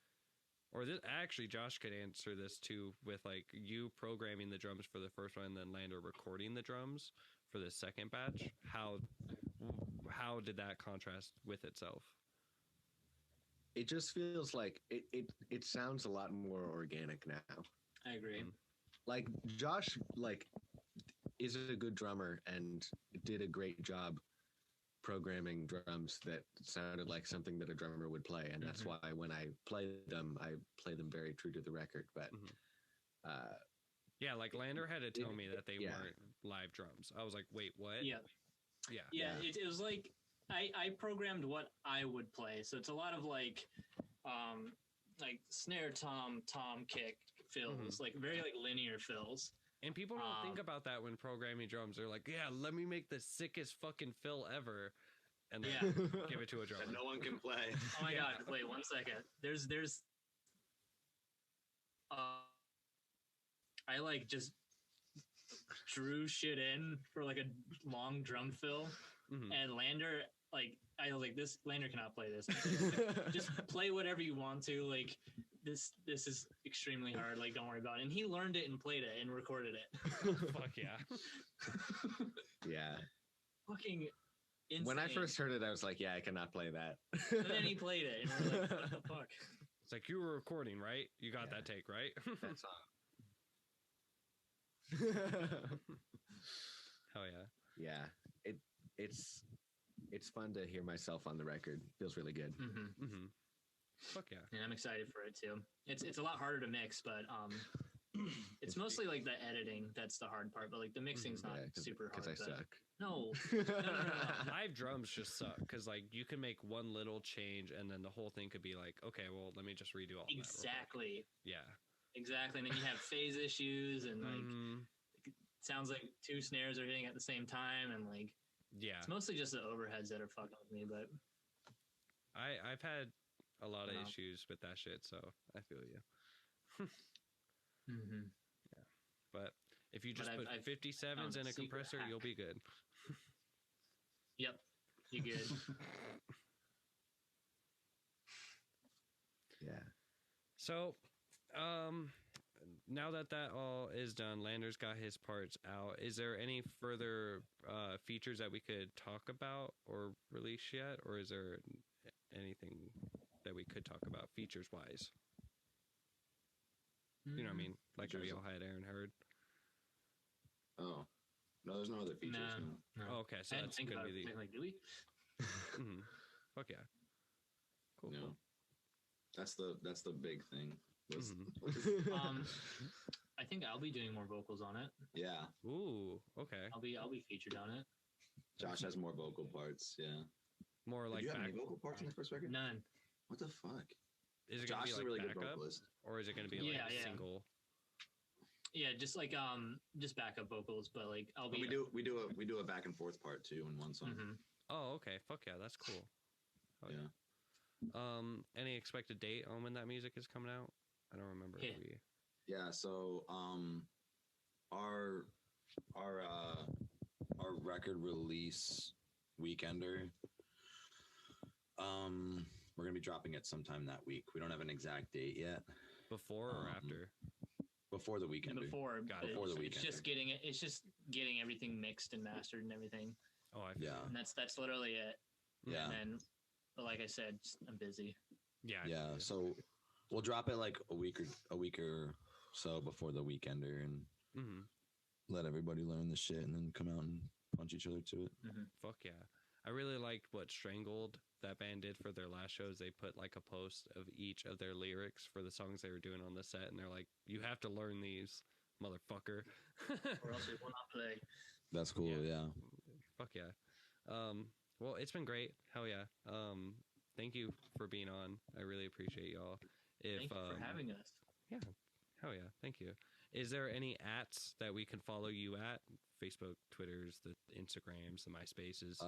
or this, actually Josh could answer this too, with like you programming the drums for the first one and then Lander recording the drums for the second batch? How did that contrast with itself? It just feels like it sounds a lot more organic now. I agree. Like Josh, like, is a good drummer and did a great job programming drums that sounded like something that a drummer would play, and that's why when I play them very true to the record. But yeah, like Lander had to tell me that they weren't live drums. I was like, wait, what? Yeah. It was like I programmed what I would play, so it's a lot of like snare tom kick fills, like very like linear fills. And people don't think about that when programming drums. They're like, yeah, let me make the sickest fucking fill ever, and then give it to a drummer. And no one can play. Oh my god! Wait 1 second. There's I like just drew shit in for like a long drum fill, and Lander, like, I was like, this Lander cannot play this. Just play whatever you want to. Like, this is extremely hard. Like, don't worry about it. And he learned it and played it and recorded it. Fuck yeah. Yeah. Fucking insane. When I first heard it, I was like, yeah, I cannot play that. And then he played it, and we're like, what the fuck? It's like, you were recording, right? You got that take, right? That's all. Hell yeah. Yeah. It's fun to hear myself on the record. Feels really good. Fuck yeah. And I'm excited for it too. It's a lot harder to mix, but it's mostly like the editing that's the hard part. But like the mixing's not super hard. Because I suck. No. Live drums just suck because like you can make one little change and then the whole thing could be like, okay, well, let me just redo all that. Exactly. Yeah. Exactly. And then you have phase issues and like it sounds like two snares are hitting at the same time, and like it's mostly just the overheads that are fucking with me. But I've had a lot of issues with that shit, so I feel you. Yeah, but if you just put 57s in a compressor, you'll be good. Yep, you good. Yeah. So, now that all is done, Lander's got his parts out. Is there any further features that we could talk about or release yet, or is there anything that we could talk about features wise? You know what I mean? Like we all had Aaron heard. Oh no, there's no other features. No. Oh, okay, so that's gonna be the. Like, do we? Fuck yeah. Cool. No. Cool. That's the big thing. I think I'll be doing more vocals on it. Yeah. Ooh. Okay. I'll be featured on it. Josh has more vocal parts. Yeah. More like do you have any vocal parts on the first record? None. What the fuck? Is it Josh gonna be like is a really backup, good vocalist. or is it gonna be like a single? Yeah, just like just backup vocals, but like I'll be. We do a back and forth part too in one song. Oh, okay. Fuck yeah, that's cool. Oh, yeah. Any expected date on when that music is coming out? I don't remember. Yeah. So our record release weekender. We're gonna be dropping it sometime that week. We don't have an exact date yet. Before or after? Before the weekend. Before the weekend. It's just getting everything mixed and mastered and everything. Oh, I feel. And that's literally it. Yeah. And then, but like I said, I'm busy. Yeah. Yeah. So we'll drop it like a week or so before the weekender and let everybody learn the shit and then come out and punch each other to it. Fuck yeah. I really liked what Strangled, that band, did for their last shows. They put like a post of each of their lyrics for the songs they were doing on the set, and they're like, you have to learn these, motherfucker. Or else we will not play. That's cool, yeah. Fuck yeah. Well, it's been great. Hell yeah. Thank you for being on. I really appreciate y'all. Thank you for having us. Yeah. Hell yeah. Thank you. Is there any ats that we can follow you at? Facebook, Twitters, the Instagrams, the MySpaces?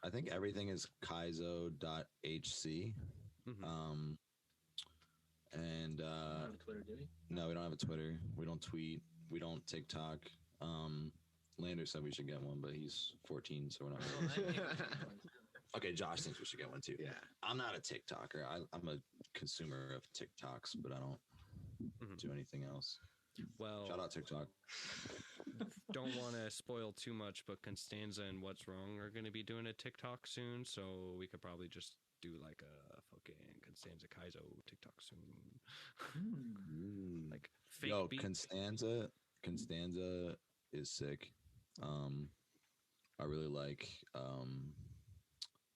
I think everything is kaizo.hc. And we don't have a Twitter, do we? No, we don't have a Twitter. We don't tweet. We don't TikTok. Lander said we should get one, but he's 14, so we're not. Okay, Josh thinks we should get one too. Yeah. I'm not a TikToker. I'm a consumer of TikToks, but I don't do anything else. Well, Shout out TikTok. don't want to spoil too much, but Constanza and What's Wrong are going to be doing a TikTok soon, so we could probably just do like a fucking Constanza Kaizo TikTok soon. Like fake Yo, beat. Constanza is sick. I really like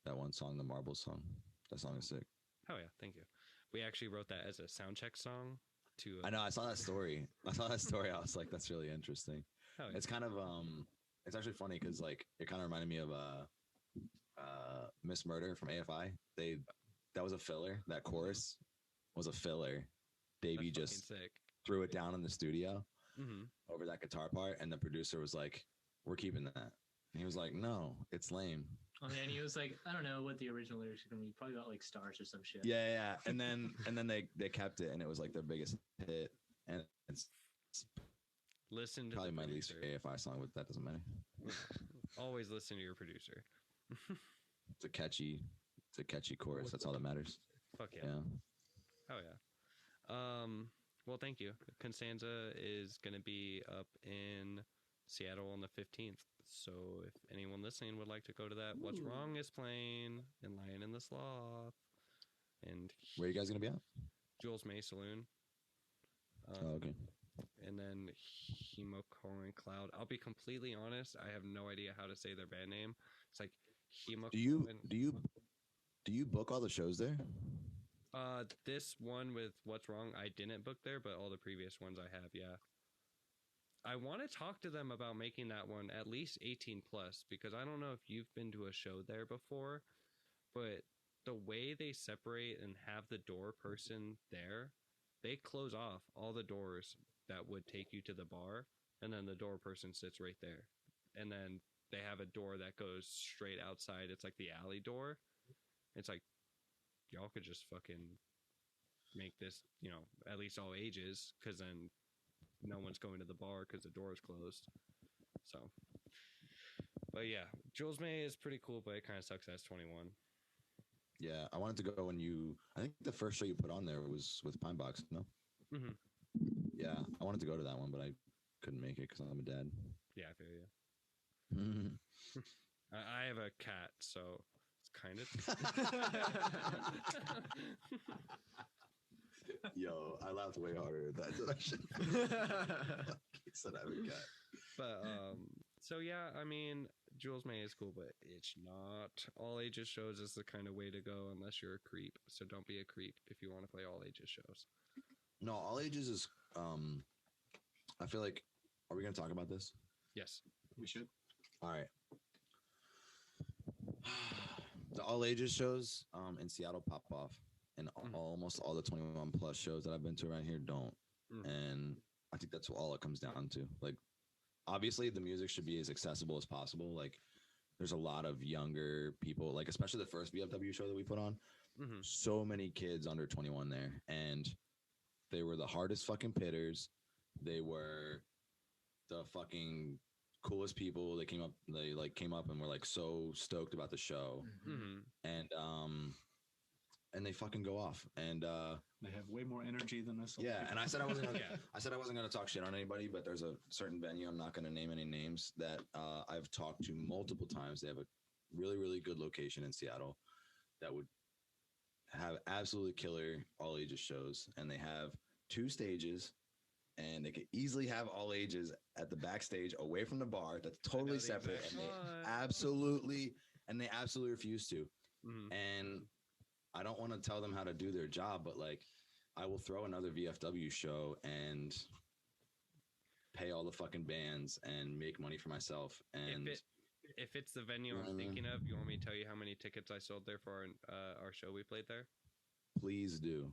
that one song, the Marble song. That song is sick. Oh yeah, thank you. We actually wrote that as a sound check song. I know. I saw that story. I was like, that's really interesting. Oh, yeah. It's kind of it's actually funny because like it kind of reminded me of Miss Murder from AFI. That was a filler. That chorus was a filler. Davey just sick. threw it down in the studio Mm-hmm. over that guitar part, and the producer was like, "We're keeping that." And he was like, "No, it's lame." Oh, and he was like, I don't know what the original lyrics are going to be. Probably about like stars or some shit. Yeah. And then they kept it, and it was like their biggest hit. And it's Listen to probably the my least producer. AFI song, but that doesn't matter. Always listen to your producer. It's a catchy chorus. That's all that matters. Fuck yeah. Yeah. Oh yeah. Well, thank you. Constanza is going to be up in Seattle on the 15th. So if anyone listening would like to go to that, What's Wrong is playing in Lion and the Sloth. And Where are you guys gonna be at? Jules May Saloon. Oh, okay. And then Hemocorn Cloud. I'll be completely honest. I have no idea how to say their band name. It's like Hemocorn. Do you book all the shows there? This one with What's Wrong, I didn't book there, but all the previous ones I have, yeah. I want to talk to them about making that one at least 18 plus, because I don't know if you've been to a show there before, but the way they separate and have the door person there, they close off all the doors that would take you to the bar, and then the door person sits right there. And then they have a door that goes straight outside. It's like the alley door. It's like, y'all could just fucking make this, at least all ages, because then no one's going to the bar because the door is closed. So, but yeah, Jules May is pretty cool, but it kind of sucks as 21. Yeah, I wanted to go when I think the first show you put on there was with Pine Box, no? Mm-hmm. Yeah, I wanted to go to that one, but I couldn't make it because I'm a dad. Yeah, I feel you. I have a cat, so it's kind of. Yo, I laughed way harder at that than I should. He said I have a cat. But so yeah, I mean, Jules May is cool, but it's not all ages shows is the kind of way to go unless you're a creep. So don't be a creep if you want to play all ages shows. No, all ages is. I feel like. Are we going to talk about this? Yes, We should. All right. The all ages shows in Seattle pop off, and almost all the 21 plus shows that I've been to around here don't. And I think that's all it comes down to. Like, obviously, the music should be as accessible as possible. Like, there's a lot of younger people, like especially the first VFW show that we put on. So many kids under 21 there, and they were the hardest fucking pitters. They were the fucking coolest people. They came up and were like so stoked about the show, and they fucking go off, and They have way more energy than us. yeah. And I said I wasn't gonna talk shit on anybody, but there's a certain venue, I'm not gonna name any names, that I've talked to multiple times. They have a really, really good location in Seattle that would have absolutely killer all ages shows, and they have 2 stages, and they could easily have all ages at the backstage away from the bar. That's totally separate, and they absolutely refuse to. And I don't want to tell them how to do their job, but like, I will throw another VFW show and pay all the fucking bands and make money for myself. And if it's the venue I'm thinking of, you want me to tell you how many tickets I sold there for our show we played there? Please do.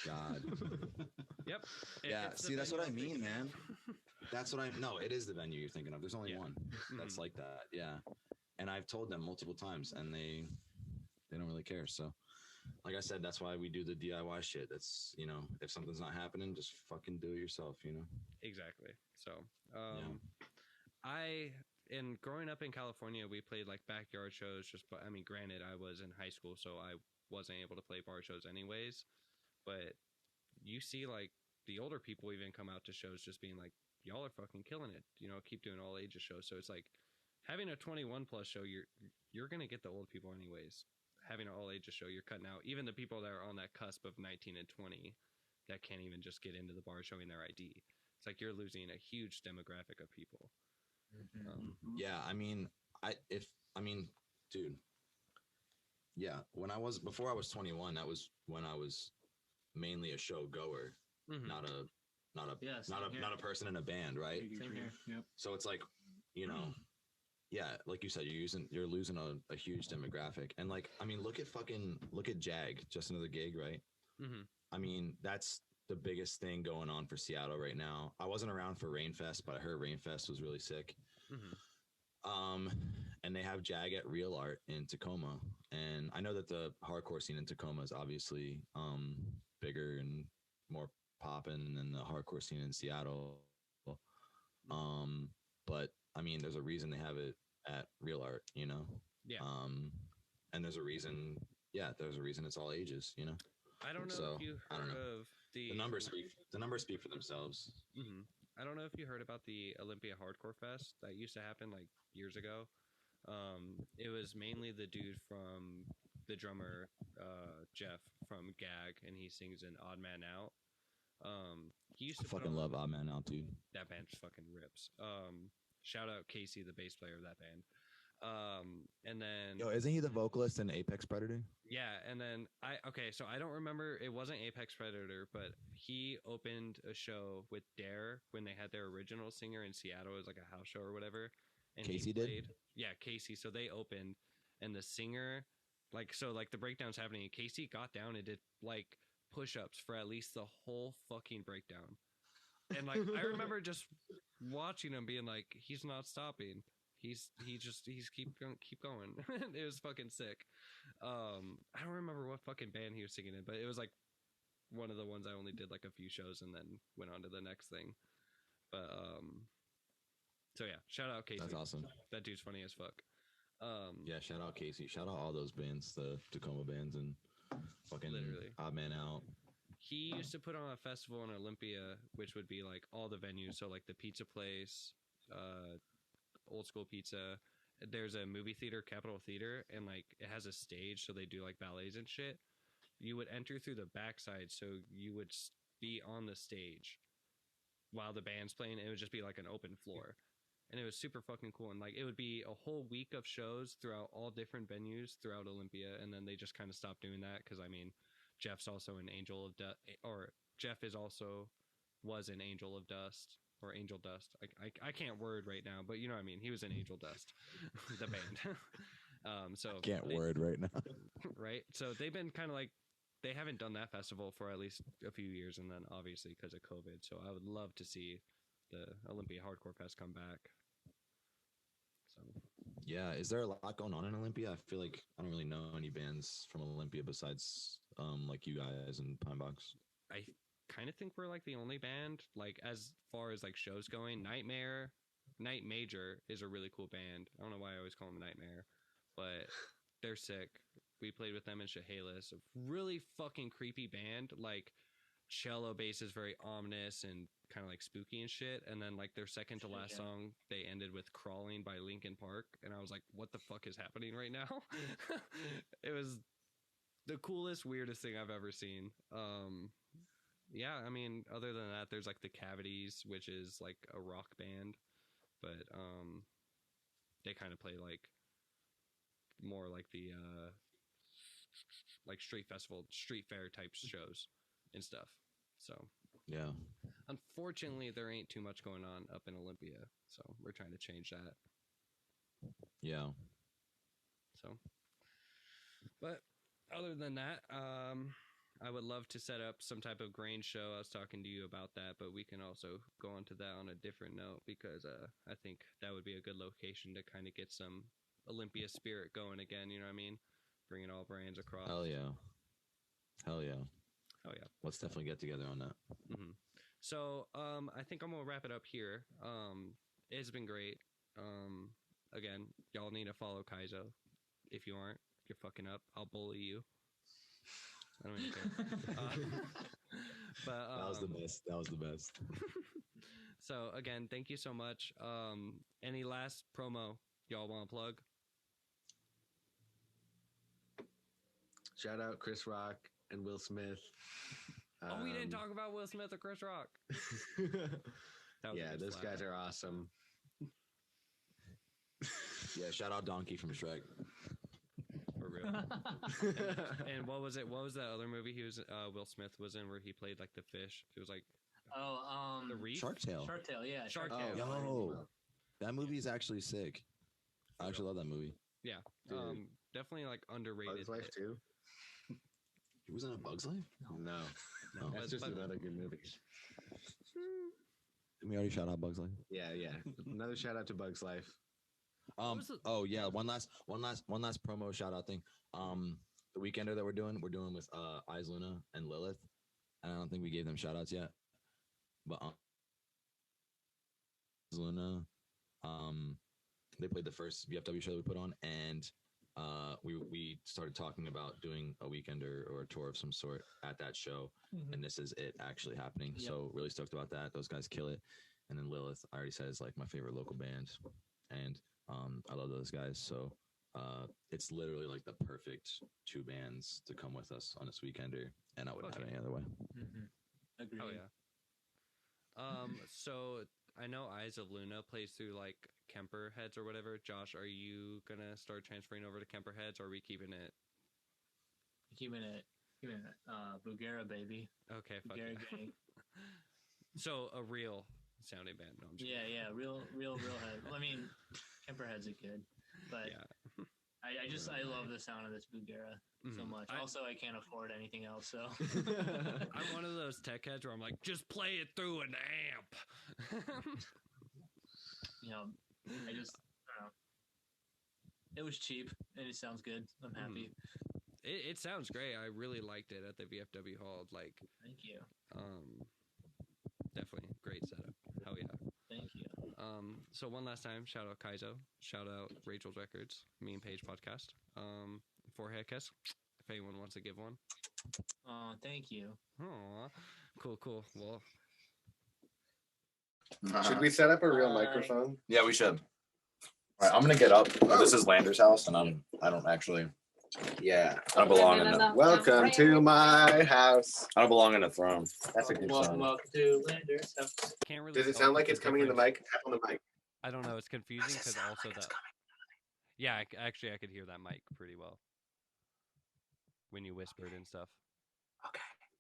God. Yep. Yeah. See, that's what I mean, man. No, it is the venue you're thinking of. There's only one that's like that. Yeah. And I've told them multiple times, and they don't really care. So, like I said, that's why we do the DIY shit. That's, if something's not happening, just fucking do it yourself, Exactly. So, I and growing up in California, we played like backyard shows. I mean, granted, I was in high school, so I wasn't able to play bar shows anyways. But you see, like the older people even come out to shows, just being like, "Y'all are fucking killing it," keep doing all ages shows. So it's like having a 21 plus show, you're gonna get the old people anyways. Having an all ages show, you're cutting out even the people that are on that cusp of 19 and 20 that can't even just get into the bar showing their ID. It's like you're losing a huge demographic of people. Yeah, I mean, dude. Yeah, before I was 21, that was when I was mainly a show goer, Mm-hmm. not a Yeah, same here. not a person in a band, right? Same here. Yep. So it's like, yeah, like you said, you're losing a huge demographic, and like, I mean, look at Jag, just another gig, right? Mm-hmm. I mean, that's the biggest thing going on for Seattle right now. I wasn't around for Rainfest, but I heard Rainfest was really sick. Mm-hmm. And they have Jag at Real Art in Tacoma, and I know that the hardcore scene in Tacoma is obviously bigger and more poppin' than the hardcore scene in Seattle. But I mean, there's a reason they have it at Real Art, Yeah. And there's a reason it's all ages, I don't know So, if you I don't heard know. of the The numbers speak for themselves. Mm-hmm. I don't know if you heard about the Olympia Hardcore Fest that used to happen like years ago. It was mainly the dude from the drummer, Jeff from Gag, and he sings in Odd Man Out. He used I to put fucking on- love Odd Man Out, dude. that band just fucking rips. Shout out Casey, the bass player of that band. And then Yo, isn't he the vocalist in Apex Predator? yeah, and then so I don't remember, it wasn't Apex Predator, but he opened a show with Dare when they had their original singer in Seattle. It was like a house show or whatever. And Casey he did? played, yeah, Casey. So they opened, and the singer, like the breakdown's happening, and Casey got down and did like push-ups for at least the whole fucking breakdown. And like I remember just watching him being like, he's not stopping. He's keep going. It was fucking sick. I don't remember what fucking band he was singing in, but it was like one of the ones I only did like a few shows and then went on to the next thing. But so yeah, shout out Casey. That's awesome. That dude's funny as fuck. Yeah, shout out Casey. Shout out all those bands, the Tacoma bands and fucking Literally. Odd Man Out. He used to put on a festival in Olympia, which would be like all the venues. So like the pizza place, Old School Pizza. There's a movie theater, Capitol Theater, and like it has a stage, so they do like ballets and shit. You would enter through the backside, so you would be on the stage while the band's playing. It would just be like an open floor, and it was super fucking cool. And like it would be a whole week of shows throughout all different venues throughout Olympia, and then they just kind of stopped doing that because I mean, Jeff's also an Angel of Dust, or Jeff was an Angel of Dust. Or Angel Dust. I can't word right now, but you know what I mean. He was in Angel Dust, the band. Word right now. Right? So they've been kind of like, they haven't done that festival for at least a few years, and then obviously because of COVID. So I would love to see the Olympia Hardcore Fest come back. So Yeah, is there a lot going on in Olympia? I feel like I don't really know any bands from Olympia besides like you guys and Pine Box. I kind of think we're like the only band, like as far as like shows going. Night Major is a really cool band. I don't know why I always call them Nightmare, but they're sick. We played with them in Chehalis. A really fucking creepy band. Like cello bass is very ominous and kind of like spooky and shit. And then like their second to last song, they ended with Crawling by Linkin Park. And I was like, what the fuck is happening right now? It was the coolest, weirdest thing I've ever seen. Yeah, I mean, other than that, there's like the Cavities, which is like a rock band, but they kind of play like more like the like street fair type shows and stuff. So Yeah. unfortunately, there ain't too much going on up in Olympia, so we're trying to change that. Yeah. So, but other than that, I would love to set up some type of grain show. I was talking to you about that, but we can also go on to that on a different note because I think that would be a good location to kind of get some Olympia spirit going again. You know what I mean? Bringing all brands across. Hell yeah. Hell yeah. Oh yeah. Let's definitely get together on that. Mm-hmm. So I think I'm gonna wrap it up here. It's been great. Again, y'all need to follow Kaizo. If you aren't, you're fucking up. I'll bully you. I don't even care. But That was the best. That was the best. So again, thank you so much. Any last promo y'all want to plug? Shout out Chris Rock and Will Smith. Oh, we didn't talk about Will Smith or Chris Rock. Yeah, those guys are awesome. Yeah, shout out Donkey from Shrek. For real. And what was it? What was that other movie he was? Will Smith was in where he played like the fish. It was like the Reef. Shark Tale. Shark Tale, yeah. Shark Oh, Tale. Yo, that movie is actually sick. I actually love that movie. Yeah, Dude. definitely like underrated. Bugs Life too? He was in A Bug's Life? No. No. That's just another good movie. Did we already shout out Bug's Life? Yeah. Another shout out to Bugs Life. Oh yeah, one last promo shout out thing. The weekender that we're doing with Eyes Luna and Lilith. And I don't think we gave them shout outs yet. But Eyes Luna, they played the first VFW show that we put on, and we started talking about doing a weekender or a tour of some sort at that show, and this is it actually happening. Yep. So really stoked about that. Those guys kill it. And then Lilith, I already said, is like my favorite local band, and I love those guys. So it's literally like the perfect two bands to come with us on this weekender, and I wouldn't have it any other way. Agreed. Oh yeah. So I know Eyes of Luna plays through like Kemper Heads or whatever. Josh, are you gonna start transferring over to Kemper Heads, or are we keeping it? Keeping it, Bulgaria, baby. Okay, fuck Bulgaria yeah. gang. So a real sounding band. No, I'm just kidding. Yeah, real head. Well, I mean, Kemper heads are good, but Yeah. I love the sound of this Bulgaria so much. Also, I can't afford anything else, so I'm one of those tech heads where I'm like, just play it through an amp. I don't know. It was cheap and it sounds good. I'm happy. It sounds great. I really liked it at the VFW hall. Like, Thank you. Definitely great setup. Hell yeah. Thank you. So one last time, shout out Kaizo, shout out Rachel's Records, Me and Paige podcast. Forehead kiss, if anyone wants to give one. Oh, thank you. Aw, cool. Well, Should we set up a real microphone? Yeah, we should. All right, I'm gonna get up. This is Lander's house, and I don't actually. Yeah. I don't belong in a. Welcome to my house. I don't belong in a throne. That's a good Welcome song. to Lander's house. can't really. Does it tell sound like the it's coming in the difference. mic? Tap on the mic. I don't know. It's confusing because also that. Yeah, actually, I could hear that mic pretty well when you whispered and stuff.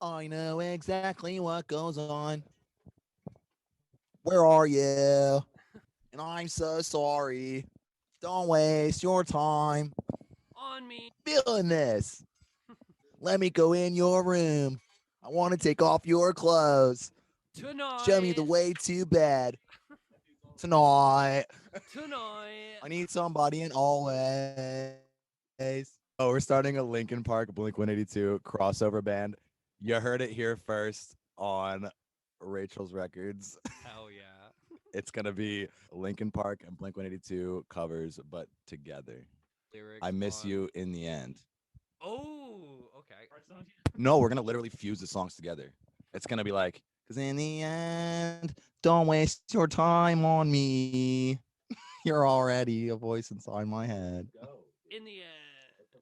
I know exactly what goes on. Where are you? And I'm so sorry. Don't waste your time On me. feeling this. Let me go in your room. I want to take off your clothes. Tonight. Show me the way to bed. Tonight. Tonight. I need somebody in always. Oh, we're starting a Linkin Park Blink-182 crossover band. You heard it here first on Rachel's Records. Hell yeah. It's going to be Linkin Park and Blink-182 covers, but together. Lyrics I miss on- you in the end. Oh, okay. No, we're going to literally fuse the songs together. It's going to be like, because in the end, don't waste your time on me. You're already a voice inside my head. In the end.